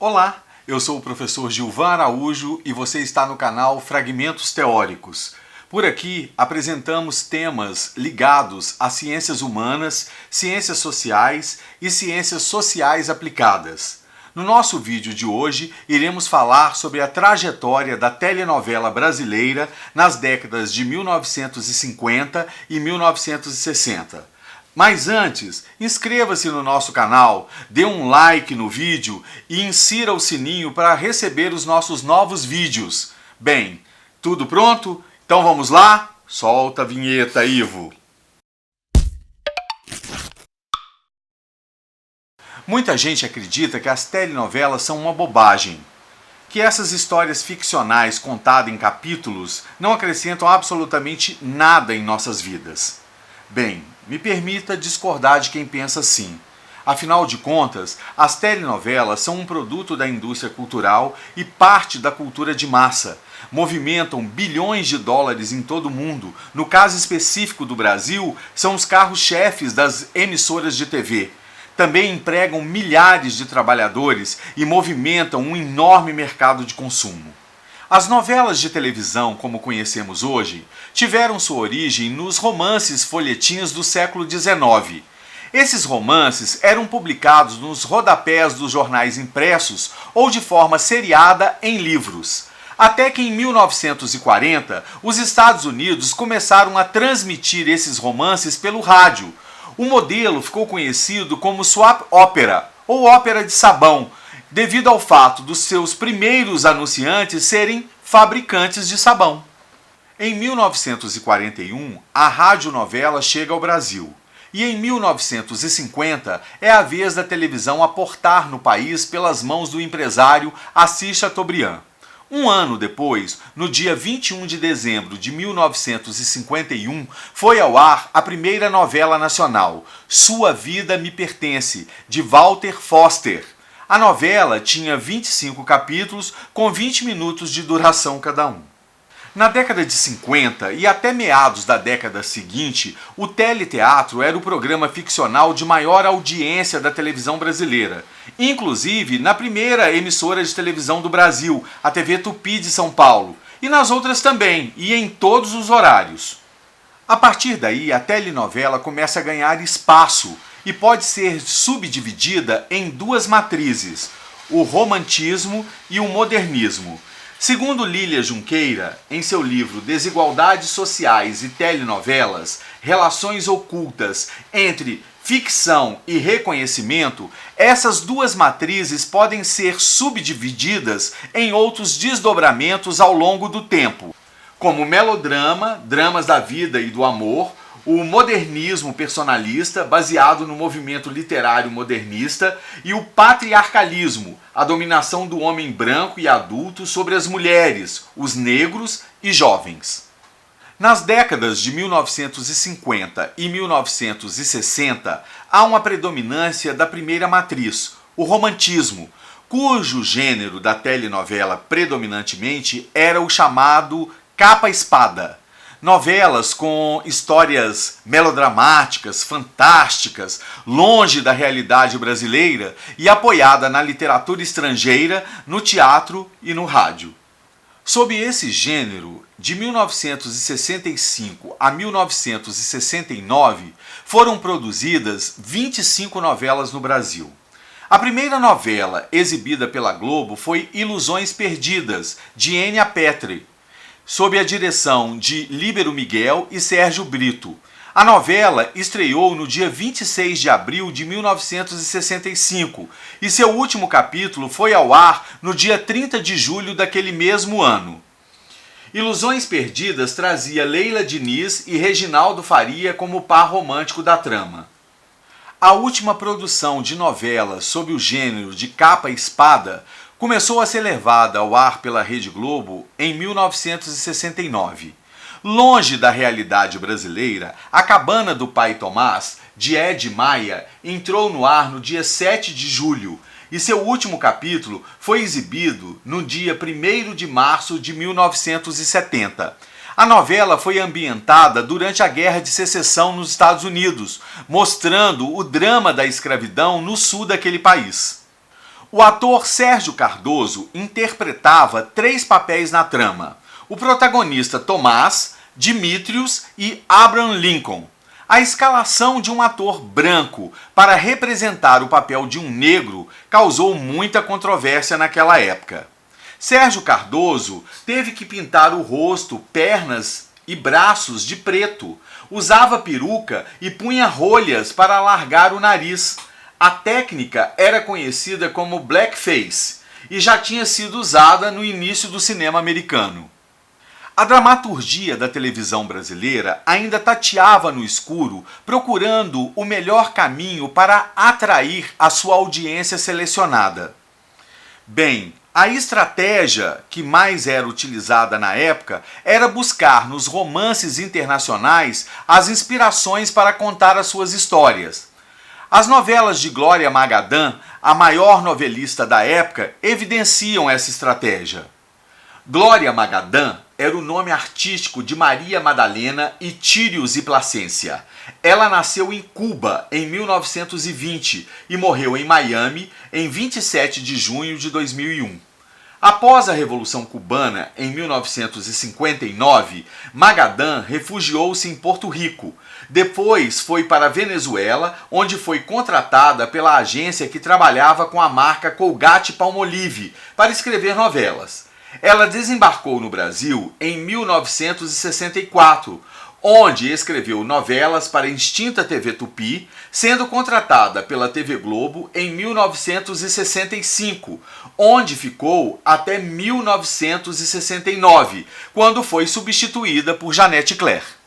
Olá, eu sou o professor Gilvan Araújo e você está no canal Fragmentos Teóricos. Por aqui apresentamos temas ligados às ciências humanas, ciências sociais e ciências sociais aplicadas. No nosso vídeo de hoje, iremos falar sobre a trajetória da telenovela brasileira nas décadas de 1950 e 1960. Mas antes, inscreva-se no nosso canal, dê um like no vídeo e insira o sininho para receber os nossos novos vídeos. Bem, tudo pronto? Então vamos lá? Solta a vinheta, Ivo! Muita gente acredita que as telenovelas são uma bobagem, que essas histórias ficcionais contadas em capítulos não acrescentam absolutamente nada em nossas vidas. Bem, me permita discordar de quem pensa assim. Afinal de contas, as telenovelas são um produto da indústria cultural e parte da cultura de massa. Movimentam bilhões de dólares em todo o mundo. No caso específico do Brasil, são os carros-chefes das emissoras de TV. Também empregam milhares de trabalhadores e movimentam um enorme mercado de consumo. As novelas de televisão, como conhecemos hoje, tiveram sua origem nos romances folhetins do século XIX. Esses romances eram publicados nos rodapés dos jornais impressos ou de forma seriada em livros. Até que em 1940, os Estados Unidos começaram a transmitir esses romances pelo rádio. O modelo ficou conhecido como soap opera, ou ópera de sabão, devido ao fato dos seus primeiros anunciantes serem fabricantes de sabão. Em 1941, a radionovela chega ao Brasil. E em 1950 é a vez da televisão aportar no país pelas mãos do empresário Assis Chateaubriand. Um ano depois, no dia 21 de dezembro de 1951, foi ao ar a primeira novela nacional, Sua Vida Me Pertence, de Walter Foster. A novela tinha 25 capítulos, com 20 minutos de duração cada um. Na década de 50 e até meados da década seguinte, o teleteatro era o programa ficcional de maior audiência da televisão brasileira. Inclusive na primeira emissora de televisão do Brasil, a TV Tupi de São Paulo, e nas outras também, e em todos os horários. A partir daí, a telenovela começa a ganhar espaço e pode ser subdividida em duas matrizes, o romantismo e o modernismo. Segundo Lília Junqueira, em seu livro Desigualdades Sociais e Telenovelas, Relações Ocultas entre Ficção e Reconhecimento, essas duas matrizes podem ser subdivididas em outros desdobramentos ao longo do tempo, como melodrama, dramas da vida e do amor, o modernismo personalista, baseado no movimento literário modernista, e o patriarcalismo, a dominação do homem branco e adulto sobre as mulheres, os negros e jovens. Nas décadas de 1950 e 1960, há uma predominância da primeira matriz, o romantismo, cujo gênero da telenovela predominantemente era o chamado capa-espada. Novelas com histórias melodramáticas, fantásticas, longe da realidade brasileira e apoiada na literatura estrangeira, no teatro e no rádio. Sob esse gênero, de 1965 a 1969, foram produzidas 25 novelas no Brasil. A primeira novela exibida pela Globo foi Ilusões Perdidas, de Enia Petri, sob a direção de Líbero Miguel e Sérgio Brito. A novela estreou no dia 26 de abril de 1965 e seu último capítulo foi ao ar no dia 30 de julho daquele mesmo ano. Ilusões Perdidas trazia Leila Diniz e Reginaldo Faria como par romântico da trama. A última produção de novela sob o gênero de capa-espada começou a ser levada ao ar pela Rede Globo em 1969. Longe da realidade brasileira, A Cabana do Pai Tomás, de Ed Maia, entrou no ar no dia 7 de julho e seu último capítulo foi exibido no dia 1º de março de 1970. A novela foi ambientada durante a Guerra de Secessão nos Estados Unidos, mostrando o drama da escravidão no sul daquele país. O ator Sérgio Cardoso interpretava 3 papéis na trama: o protagonista Tomás, Dimitrios e Abraham Lincoln. A escalação de um ator branco para representar o papel de um negro causou muita controvérsia naquela época. Sérgio Cardoso teve que pintar o rosto, pernas e braços de preto, usava peruca e punha rolhas para alargar o nariz. A técnica era conhecida como blackface e já tinha sido usada no início do cinema americano. A dramaturgia da televisão brasileira ainda tateava no escuro, procurando o melhor caminho para atrair a sua audiência selecionada. Bem, a estratégia que mais era utilizada na época era buscar nos romances internacionais as inspirações para contar as suas histórias. As novelas de Glória Magadã, a maior novelista da época, evidenciam essa estratégia. Glória Magadã era o nome artístico de Maria Madalena e Tírios e Placência. Ela nasceu em Cuba em 1920 e morreu em Miami em 27 de junho de 2001. Após a Revolução Cubana, em 1959, Magadã refugiou-se em Porto Rico. Depois foi para a Venezuela, onde foi contratada pela agência que trabalhava com a marca Colgate-Palmolive para escrever novelas. Ela desembarcou no Brasil em 1964, onde escreveu novelas para a extinta TV Tupi, sendo contratada pela TV Globo em 1965, onde ficou até 1969, quando foi substituída por Janete Claire.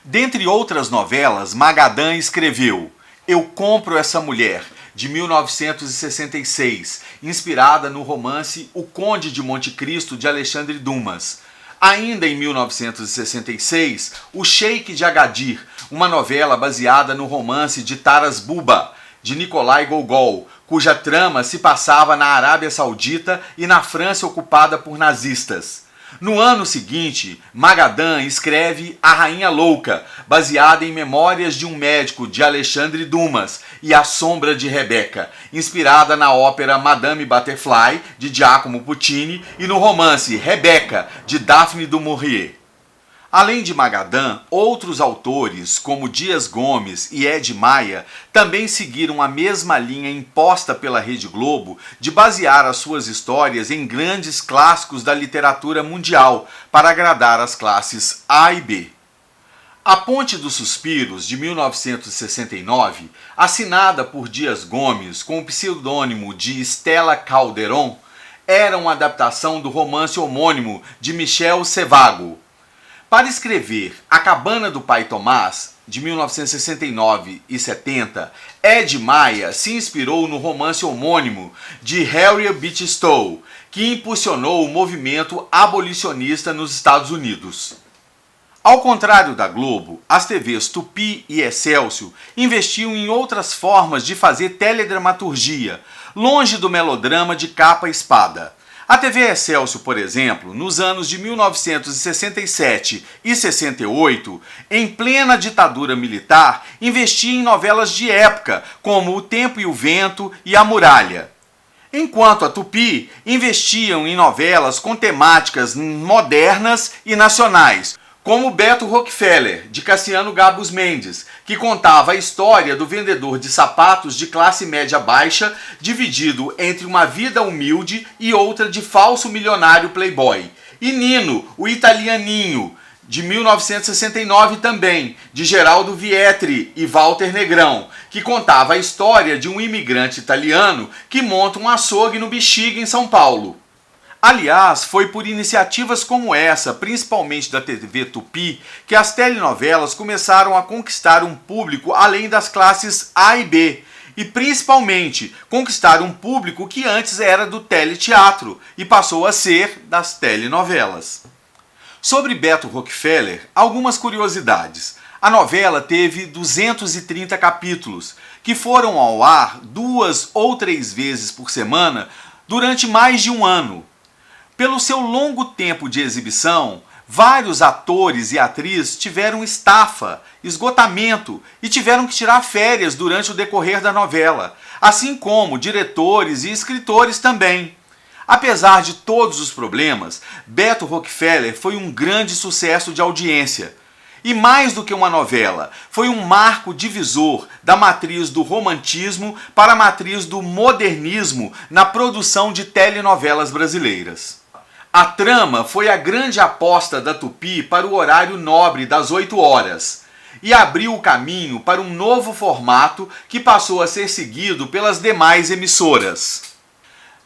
Dentre outras novelas, Magadã escreveu Eu Compro Essa Mulher, de 1966, inspirada no romance O Conde de Monte Cristo, de Alexandre Dumas. Ainda em 1966, O Sheik de Agadir, uma novela baseada no romance de Taras Bulba, de Nikolai Gogol, cuja trama se passava na Arábia Saudita e na França ocupada por nazistas. No ano seguinte, Magadã escreve A Rainha Louca, baseada em Memórias de um Médico, de Alexandre Dumas, e A Sombra de Rebeca, inspirada na ópera Madame Butterfly, de Giacomo Puccini, e no romance Rebeca, de Daphne du Maurier. Além de Magadã, outros autores, como Dias Gomes e Ed Maia, também seguiram a mesma linha imposta pela Rede Globo de basear as suas histórias em grandes clássicos da literatura mundial para agradar as classes A e B. A Ponte dos Suspiros, de 1969, assinada por Dias Gomes com o pseudônimo de Stella Calderon, era uma adaptação do romance homônimo de Michel Sévago. Para escrever A Cabana do Pai Tomás, de 1969 e 70, Ed Maia se inspirou no romance homônimo de Harriet Beecher Stowe, que impulsionou o movimento abolicionista nos Estados Unidos. Ao contrário da Globo, as TVs Tupi e Excelsior investiam em outras formas de fazer teledramaturgia, longe do melodrama de capa e espada. A TV Excelsior, por exemplo, nos anos de 1967 e 68, em plena ditadura militar, investia em novelas de época, como O Tempo e o Vento e A Muralha. Enquanto a Tupi investiam em novelas com temáticas modernas e nacionais, como Beto Rockefeller, de Cassiano Gabus Mendes, que contava a história do vendedor de sapatos de classe média baixa, dividido entre uma vida humilde e outra de falso milionário playboy. E Nino, o Italianinho, de 1969 também, de Geraldo Vietri e Walter Negrão, que contava a história de um imigrante italiano que monta um açougue no Bexiga, em São Paulo. Aliás, foi por iniciativas como essa, principalmente da TV Tupi, que as telenovelas começaram a conquistar um público além das classes A e B, e principalmente conquistar um público que antes era do teleteatro e passou a ser das telenovelas. Sobre Beto Rockefeller, algumas curiosidades. A novela teve 230 capítulos, que foram ao ar 2 ou 3 vezes por semana durante mais de um ano. Pelo seu longo tempo de exibição, Vários atores e atrizes tiveram estafa, esgotamento e tiveram que tirar férias durante o decorrer da novela, assim como diretores e escritores também. Apesar de todos os problemas, Beto Rockefeller foi um grande sucesso de audiência. E mais do que uma novela, foi um marco divisor da matriz do romantismo para a matriz do modernismo na produção de telenovelas brasileiras. A trama foi a grande aposta da Tupi para o horário nobre das 8 horas e abriu o caminho para um novo formato que passou a ser seguido pelas demais emissoras.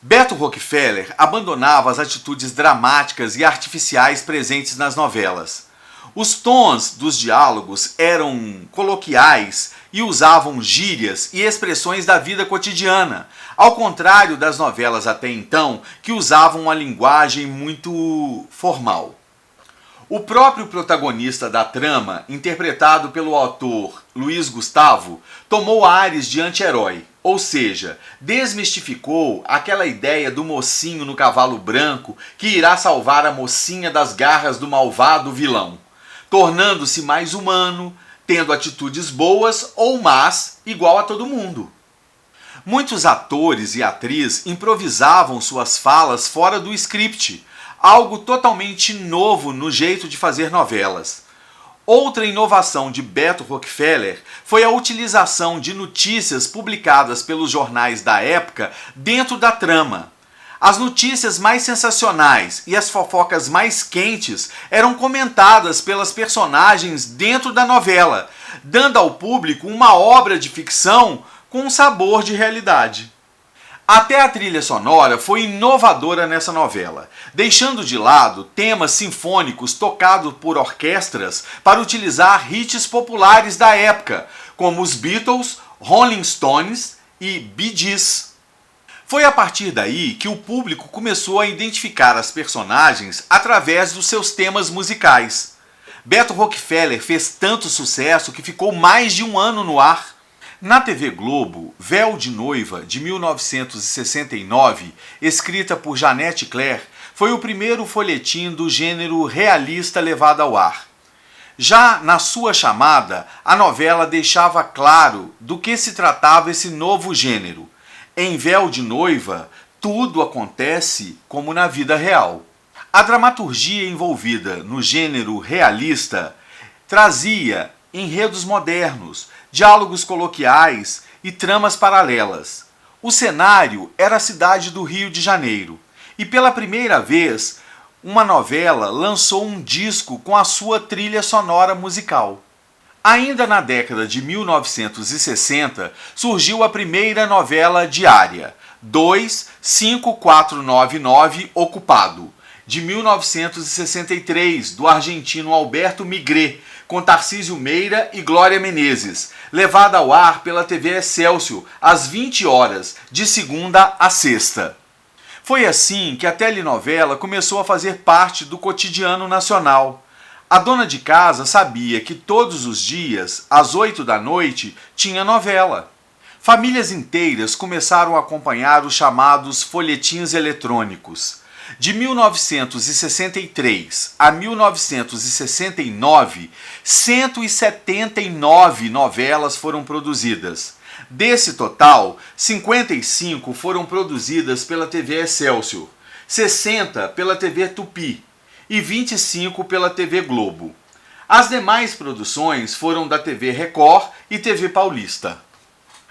Beto Rockefeller abandonava as atitudes dramáticas e artificiais presentes nas novelas. Os tons dos diálogos eram coloquiais e usavam gírias e expressões da vida cotidiana, ao contrário das novelas até então, que usavam uma linguagem muito formal. O próprio protagonista da trama, interpretado pelo ator Luiz Gustavo, tomou ares de anti-herói, ou seja, desmistificou aquela ideia do mocinho no cavalo branco que irá salvar a mocinha das garras do malvado vilão, tornando-se mais humano, tendo atitudes boas ou más, igual a todo mundo. Muitos atores e atrizes improvisavam suas falas fora do script, algo totalmente novo no jeito de fazer novelas. Outra inovação de Beto Rockefeller foi a utilização de notícias publicadas pelos jornais da época dentro da trama. As notícias mais sensacionais e as fofocas mais quentes eram comentadas pelas personagens dentro da novela, dando ao público uma obra de ficção com um sabor de realidade. Até a trilha sonora foi inovadora nessa novela, deixando de lado temas sinfônicos tocados por orquestras para utilizar hits populares da época, como os Beatles, Rolling Stones e Bee Gees. Foi a partir daí que o público começou a identificar as personagens através dos seus temas musicais. Beto Rockefeller fez tanto sucesso que ficou mais de um ano no ar. Na TV Globo, Véu de Noiva, de 1969, escrita por Janete Claire, foi o primeiro folhetim do gênero realista levado ao ar. Já na sua chamada, a novela deixava claro do que se tratava esse novo gênero. Em Véu de Noiva, tudo acontece como na vida real. A dramaturgia envolvida no gênero realista trazia enredos modernos, diálogos coloquiais e tramas paralelas. O cenário era a cidade do Rio de Janeiro e pela primeira vez uma novela lançou um disco com a sua trilha sonora musical. Ainda na década de 1960 surgiu a primeira novela diária, 25499 Ocupado, de 1963, do argentino Alberto Migré, com Tarcísio Meira e Glória Menezes, levada ao ar pela TV Excelsior às 20 horas, de segunda a sexta. Foi assim que a telenovela começou a fazer parte do cotidiano nacional. A dona de casa sabia que todos os dias, às 8 da noite, tinha novela. Famílias inteiras começaram a acompanhar os chamados folhetins eletrônicos. De 1963 a 1969, 179 novelas foram produzidas. Desse total, 55 foram produzidas pela TV Excelsior, 60 pela TV Tupi e 25 pela TV Globo. As demais produções foram da TV Record e TV Paulista.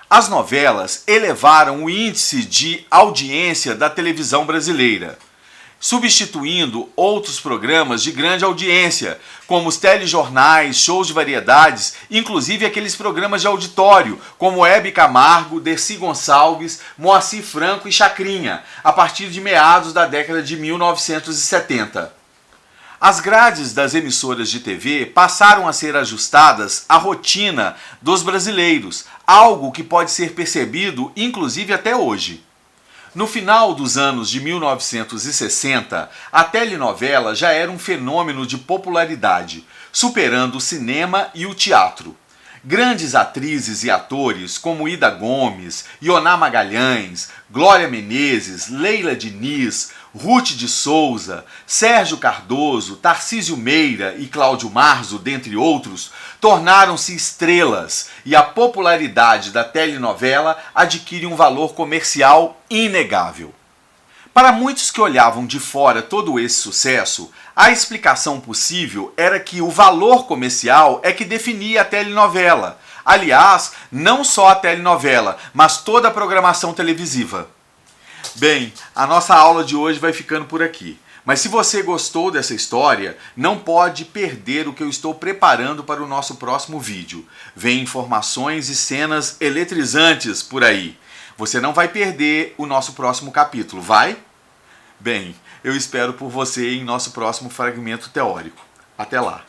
As novelas elevaram o índice de audiência da televisão brasileira, substituindo outros programas de grande audiência, como os telejornais, shows de variedades, inclusive aqueles programas de auditório, como Hebe Camargo, Dercy Gonçalves, Moacir Franco e Chacrinha, a partir de meados da década de 1970. As grades das emissoras de TV passaram a ser ajustadas à rotina dos brasileiros, algo que pode ser percebido inclusive até hoje. No final dos anos de 1960, a telenovela já era um fenômeno de popularidade, superando o cinema e o teatro. Grandes atrizes e atores como Ida Gomes, Ioná Magalhães, Glória Menezes, Leila Diniz, Ruth de Souza, Sérgio Cardoso, Tarcísio Meira e Cláudio Marzo, dentre outros, tornaram-se estrelas e a popularidade da telenovela adquire um valor comercial inegável. Para muitos que olhavam de fora todo esse sucesso, a explicação possível era que o valor comercial é que definia a telenovela. Aliás, não só a telenovela, mas toda a programação televisiva. Bem, a nossa aula de hoje vai ficando por aqui. Mas se você gostou dessa história, não pode perder o que eu estou preparando para o nosso próximo vídeo. Vem informações e cenas eletrizantes por aí. Você não vai perder o nosso próximo capítulo, vai? Bem, eu espero por você em nosso próximo fragmento teórico. Até lá!